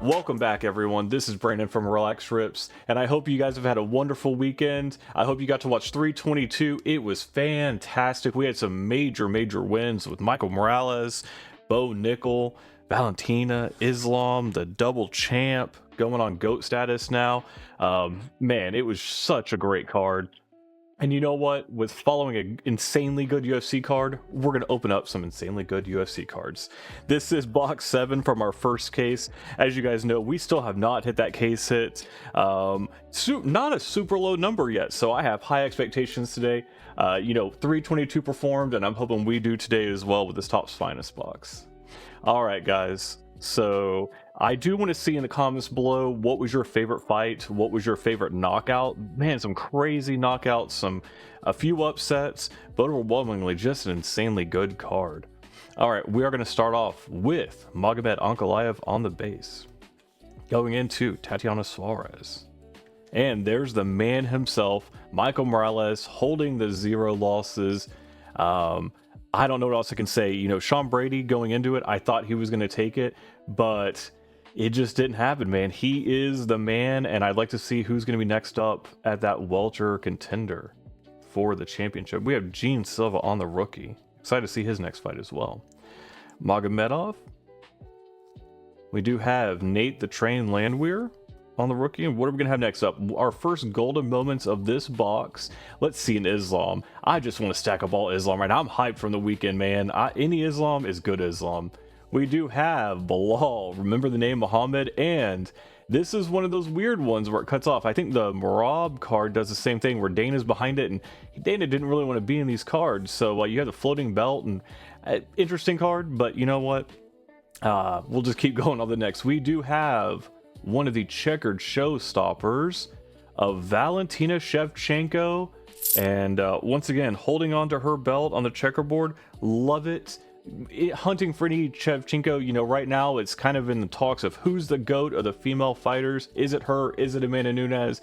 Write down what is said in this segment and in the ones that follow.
Welcome back, everyone. This is Brandon from Relax Rips, and I hope you guys have had a wonderful weekend. I hope you got to watch 322. It was fantastic. We had some major wins with Michael Morales, Bo Nickel, Valentina, Islam, the double champ, going on GOAT status now. Man, it was such a great card. And you know what? With following an insanely good UFC card, we're going to open up some insanely good UFC cards. This is box 7 from our first case. As you guys know, we still have not hit that case hit. Not a super low number yet, so I have high expectations today. 322 performed, and I'm hoping we do today as well with this Topps Finest box. All right, guys. So I do want to see in the comments below, what was your favorite fight? What was your favorite knockout? Man, some crazy knockouts, a few upsets, but overwhelmingly just an insanely good card. All right, we are going to start off with Magomed Ankalaev on the base, going into Tatiana Suarez. And there's the man himself, Michael Morales, holding the 0 losses. I don't know what else I can say. Sean Brady going into it, I thought he was going to take it, but it just didn't happen, man. He is the man, and I'd like to see who's going to be next up at that welter contender for the championship. We have Gene Silva on the rookie. Excited to see his next fight as well. Magomedov. We do have Nate the Train Landwehr on the rookie. And what are we going to have next up? Our first golden moments of this box. Let's see an Islam. I just want to stack up all Islam right now. I'm hyped from the weekend, man. Any Islam is good Islam. We do have Bilal, remember the name Muhammad, and this is one of those weird ones where it cuts off. I think the Marab card does the same thing where Dana's behind it, and Dana didn't really want to be in these cards. So you have the floating belt, and interesting card, but you know what? We'll just keep going on the next. We do have one of the checkered showstoppers of Valentina Shevchenko, and once again holding on to her belt on the checkerboard. Love it. Hunting for any Shevchenko. Right now it's kind of in the talks of who's the GOAT of the female fighters. Is it her? Is it Amanda Nunes?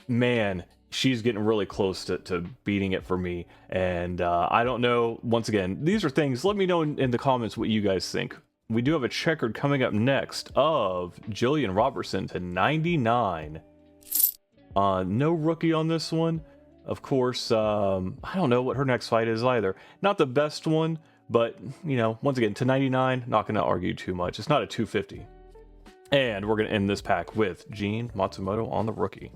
Man, she's getting really close to beating it for me, and I don't know. Once again, these are things, let me know in the comments what you guys think. We do have a checkered coming up next of Jillian Robertson to 99. No rookie on this one. Of course, I don't know what her next fight is either. Not the best one, but, once again, to 99, not going to argue too much. It's not a 250. And we're going to end this pack with Gene Matsumoto on the rookie.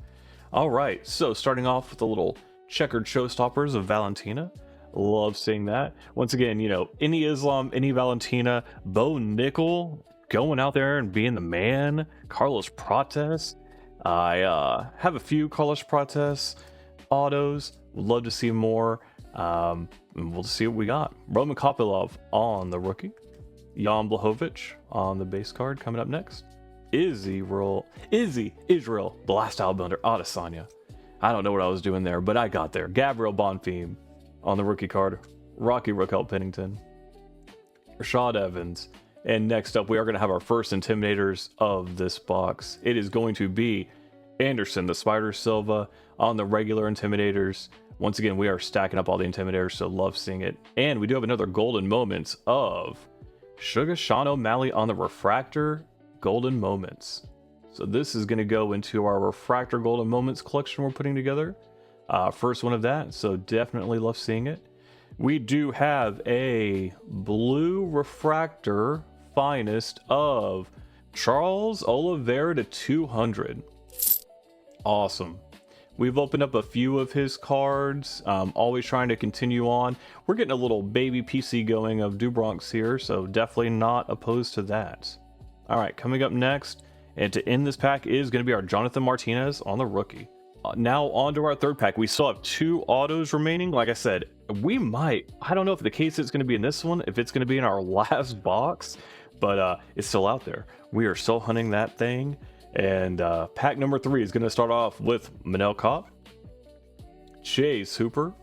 All right, so starting off with the little checkered showstoppers of Valentina. Love seeing that. Once again, any Islam, any Valentina, Bo Nickel going out there and being the man. Carlos Prates. I have a few Carlos Prates autos. Would love to see more. And we'll see what we got. Roman Kopylov on the rookie. Jan Blachowicz on the base card coming up next. Israel Blast Outbounder Adesanya. I don't know what I was doing there, but I got there. Gabriel Bonfim on the rookie card. Rocky Raquel Pennington. Rashad Evans. And next up, we are going to have our first Intimidators of this box. It is going to be Anderson the Spider Silva on the regular Intimidators. Once again, we are stacking up all the Intimidators, so love seeing it. And we do have another golden moments of Sugar Sean O'Malley on the Refractor Golden Moments. So this is going to go into our Refractor Golden Moments collection we're putting together. First one of that, so definitely love seeing it. We do have a blue Refractor Finest of Charles Oliveira to 200. Awesome. We've opened up a few of his cards, always trying to continue on. We're getting a little baby PC going of Dubronx here, so definitely not opposed to that. All right, coming up next, and to end this pack is going to be our Jonathan Martinez on the rookie. Now on to our third pack. We still have 2 autos remaining. Like I said, I don't know if the case is going to be in this one, if it's going to be in our last box, but it's still out there. We are still hunting that thing. And pack number 3 is going to start off with Manel Kopp, Chase Hooper,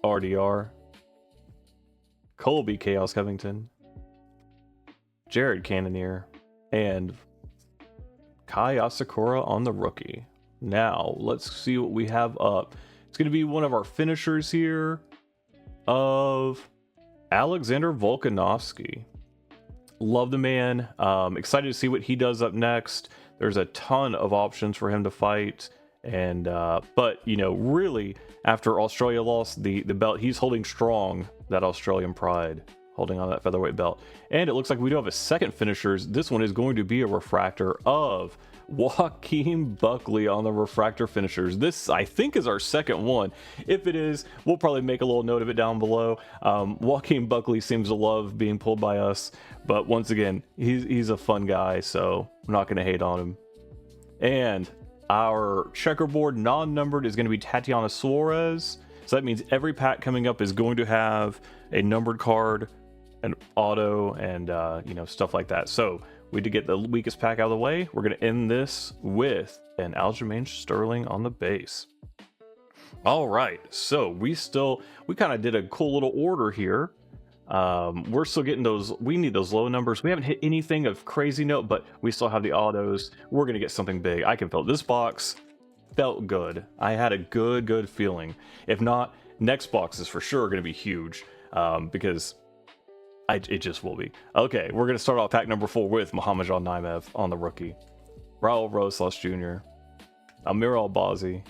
RDR, Colby Chaos Covington, Jared Cannonier, and Kai Asakura on the rookie. Now, let's see what we have up. It's going to be one of our finishers here of Alexander Volkanovski. Love the man. Excited to see what he does up next. There's a ton of options for him to fight. And but you know, really, after Australia lost the belt, he's holding strong, that Australian pride, holding on that featherweight belt. And it looks like we do have a second finishers. This one is going to be a refractor of Joaquin Buckley on the refractor finishers. This, I think, is our second one. If it is, we'll probably make a little note of it down below. Joaquin Buckley seems to love being pulled by us, but once again, he's a fun guy, so I'm not going to hate on him. And our checkerboard non-numbered is going to be Tatiana Suarez. So that means every pack coming up is going to have a numbered card, an auto, and you know, stuff like that. So we did get the weakest pack out of the way. We're going to end this with an Aljamain Sterling on the base. All right, so we kind of did a cool little order here. We're still getting those. We need those low numbers. We haven't hit anything of crazy note, but we still have the autos. We're going to get something big. I can feel it. This box felt good. I had a good feeling. If not, next box is for sure going to be huge, because it just will be. Okay, we're going to start off pack number 4 with Muhammadjan Naimov on the rookie, Raul Rosas Jr., Amir Albazi,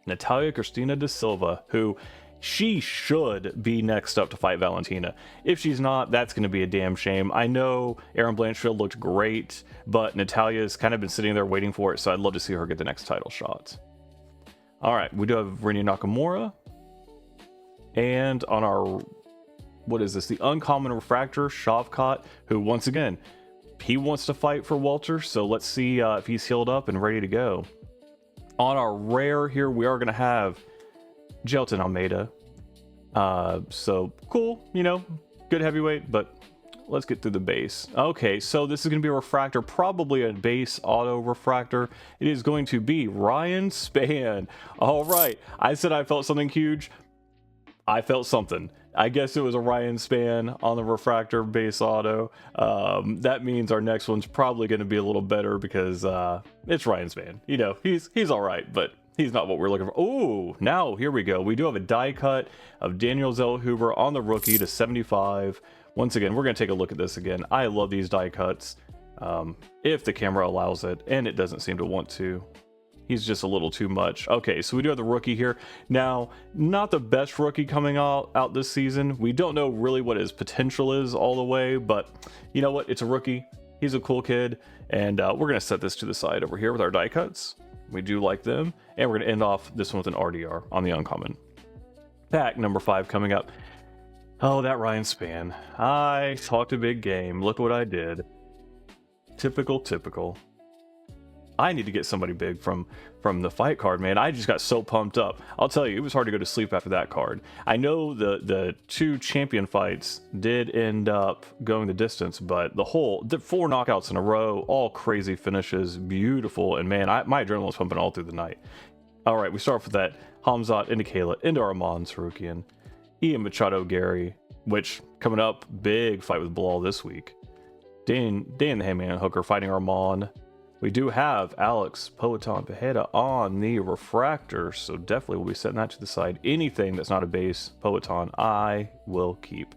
Natalia Cristina da Silva, who she should be next up to fight Valentina. If she's not, that's going to be a damn shame. I know Erin Blanchfield looked great, but Natalia's kind of been sitting there waiting for it, so I'd love to see her get the next title shot. All right, we do have Rinya Nakamura. And on our, what is this? The uncommon refractor, Shavkat, who once again, he wants to fight for Walter, so let's see if he's healed up and ready to go. On our rare here, we are going to have Jelton Almeida. So cool, you know, good heavyweight, but let's get through the base. Okay, so this is going to be a refractor, probably a base auto refractor. It is going to be Ryan Spann. All right, I said I felt something huge. I felt something. I guess it was a Ryan Spann on the refractor base auto. That means our next one's probably going to be a little better because it's Ryan Spann. You know, he's all right, but he's not what we're looking for. Oh, now here we go. We do have a die cut of Daniel Zellhuber on the rookie to 75. Once again, we're going to take a look at this again. I love these die cuts, if the camera allows it, and it doesn't seem to want to. He's just a little too much. Okay, so we do have the rookie here. Now, not the best rookie coming out this season. We don't know really what his potential is all the way, but you know what? It's a rookie. He's a cool kid, and we're going to set this to the side over here with our die cuts. We do like them, and we're going to end off this one with an RDR on the uncommon. Pack number 5 coming up. Oh, that Ryan Spann. I talked a big game. Look what I did. Typical. I need to get somebody big from the fight card, man. I just got so pumped up. I'll tell you, it was hard to go to sleep after that card. I know the 2 champion fights did end up going the distance, but the 4 knockouts in a row, all crazy finishes, beautiful, and man, my adrenaline was pumping all through the night. All right, we start off with that Hamzat Indikayla into Arman Sarukian, Ian Machado Gary, which coming up, big fight with Bilal this week. Dan the Hangman Hooker fighting Arman. We do have Alex Poatan Pajeda on the refractor, so definitely we'll be setting that to the side. Anything that's not a base Poatan, I will keep.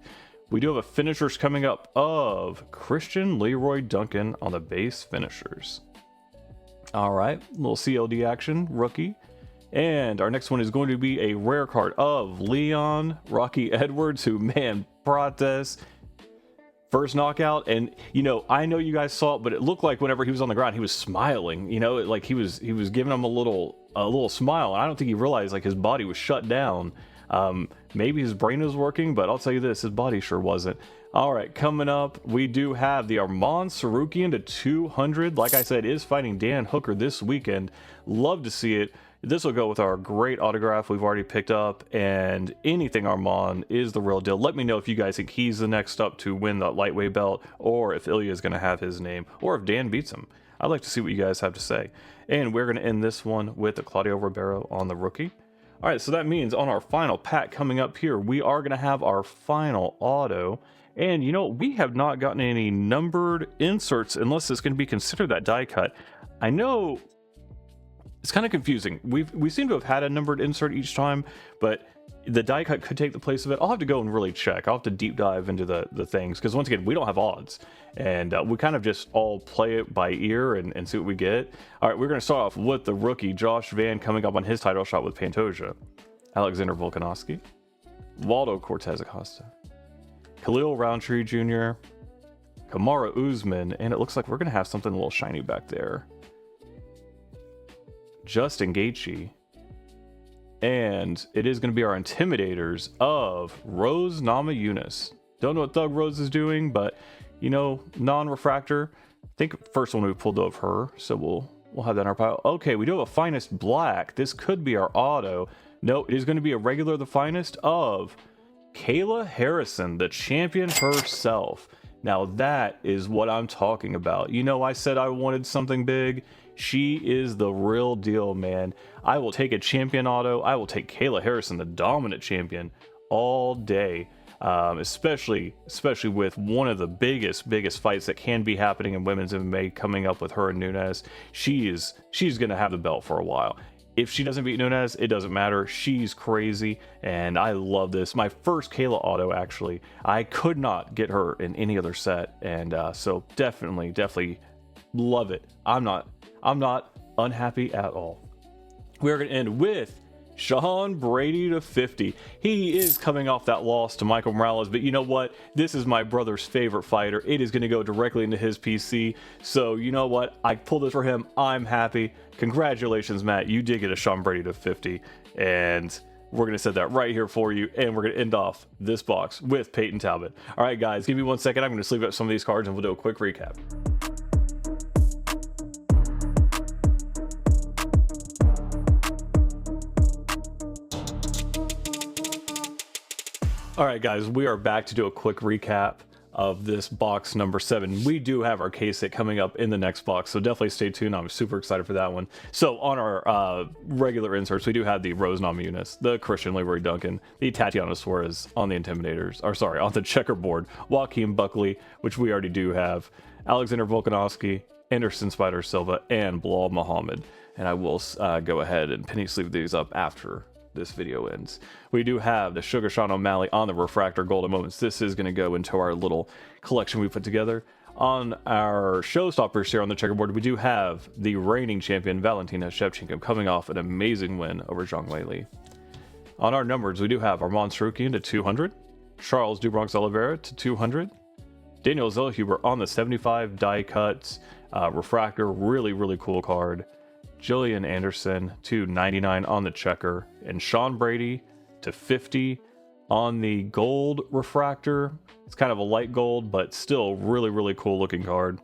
We do have a finishers coming up of Christian Leroy Duncan on the base finishers. All right, little CLD action, rookie. And our next one is going to be a rare card of Leon Rocky Edwards, who, man, protest. First knockout, and you know, I know you guys saw it, but it looked like whenever he was on the ground, he was smiling. You know, like he was giving him a little smile, and I don't think he realized like his body was shut down. Maybe his brain was working, but I'll tell you this, his body sure wasn't. All right, coming up, we do have the Arman Sarukian to 200. Like I said, is fighting Dan Hooker this weekend. Love to see it. This will go with our great autograph we've already picked up, and anything Arman is the real deal. Let me know if you guys think he's the next up to win the lightweight belt, or if Ilya is going to have his name, or if Dan beats him. I'd like to see what you guys have to say. And we're going to end this one with the Claudio Ribeiro on the rookie. All right, so that means on our final pack coming up here, we are going to have our final auto. And you know, we have not gotten any numbered inserts unless it's going to be considered that die cut. I know It's kind of confusing. We seem to have had a numbered insert each time, but the die cut could take the place of it. I'll have to go and really check. I'll have to deep dive into the things, because once again, we don't have odds, and we kind of just all play it by ear and see what we get. All right, we're going to start off with the rookie Josh Van coming up on his title shot with Pantoja, Alexander Volkanovski, Waldo Cortez Acosta, Khalil Roundtree Jr., Kamaru Usman, and it looks like we're going to have something a little shiny back there. Justin Gaethje, and it is going to be our intimidators of Rose Namajunas. Don't know what Thug Rose is doing, but you know, non-refractor. I think first one we pulled of her, so we'll have that in our pile. Okay, we do have a Finest Black. This could be our auto. No, it is going to be a regular the Finest of Kayla Harrison, the champion herself. Now that is what I'm talking about. You know, I said I wanted something big. She is the real deal, man. I will take a champion auto. I will take Kayla Harrison, the dominant champion, all day. Especially with one of the biggest fights that can be happening in women's MMA coming up with her and Nunes. She's gonna have the belt for a while. If she doesn't beat Nunes, it doesn't matter. She's crazy, and I love this. My first Kayla auto, actually. I could not get her in any other set, and so definitely love it. I'm not unhappy at all. We're going to end with Sean Brady to 50. He is coming off that loss to Michael Morales, but you know what? This is my brother's favorite fighter. It is going to go directly into his PC. So you know what? I pulled this for him. I'm happy. Congratulations, Matt. You did get a Sean Brady to 50, and we're going to set that right here for you, and we're going to end off this box with Peyton Talbot. All right, guys, give me 1 second. I'm going to sleeve up some of these cards, and we'll do a quick recap. All right, guys, we are back to do a quick recap of this box number 7. We do have our case hit coming up in the next box, so definitely stay tuned. I'm super excited for that one. So on our regular inserts, we do have the Rose Namajunas, the Christian Leroy Duncan, the Tatiana Suarez on the Intimidators, or sorry, on the checkerboard, Joaquin Buckley, which we already do have, Alexander Volkanovski, Anderson Spider Silva, and Bilal Muhammad. And I will go ahead and penny sleeve these up after this video ends. We do have the Sugar Sean O'Malley on the Refractor Golden Moments. This is going to go into our little collection we put together. On our showstoppers here on the checkerboard, we do have the reigning champion Valentina Shevchenko coming off an amazing win over Zhang Weili. On our numbers, we do have Armand Sarukian to 200, Charles Dubronx Oliveira to 200, Daniel Zellhuber on the 75 die cuts, Refractor, really cool card. Jillian Anderson to 99 on the checker, and Sean Brady to 50 on the gold refractor. It's kind of a light gold, but still really cool looking card.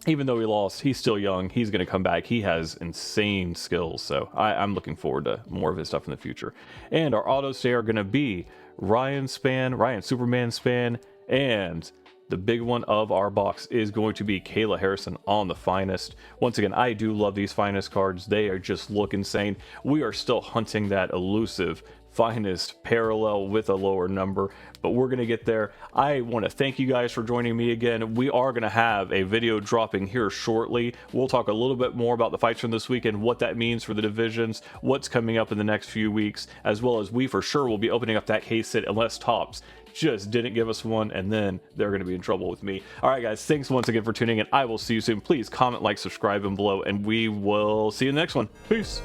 Even though he lost, he's still young. He's going to come back. He has insane skills, so I'm looking forward to more of his stuff in the future. And our autos today are going to be Ryan Superman Span, and the big one of our box is going to be Kayla Harrison on the Finest. Once again, I do love these Finest cards. They are just look insane. We are still hunting that elusive Finest parallel with a lower number, but we're going to get there. I want to thank you guys for joining me again. We are going to have a video dropping here shortly. We'll talk a little bit more about the fights from this weekend, what that means for the divisions, what's coming up in the next few weeks, as well as we for sure will be opening up that case hit unless Topps just didn't give us one, and then they're going to be in trouble with me. All right, guys, thanks once again for tuning in. I will see you soon. Please comment, like, subscribe, and below, and we will see you in the next one. Peace.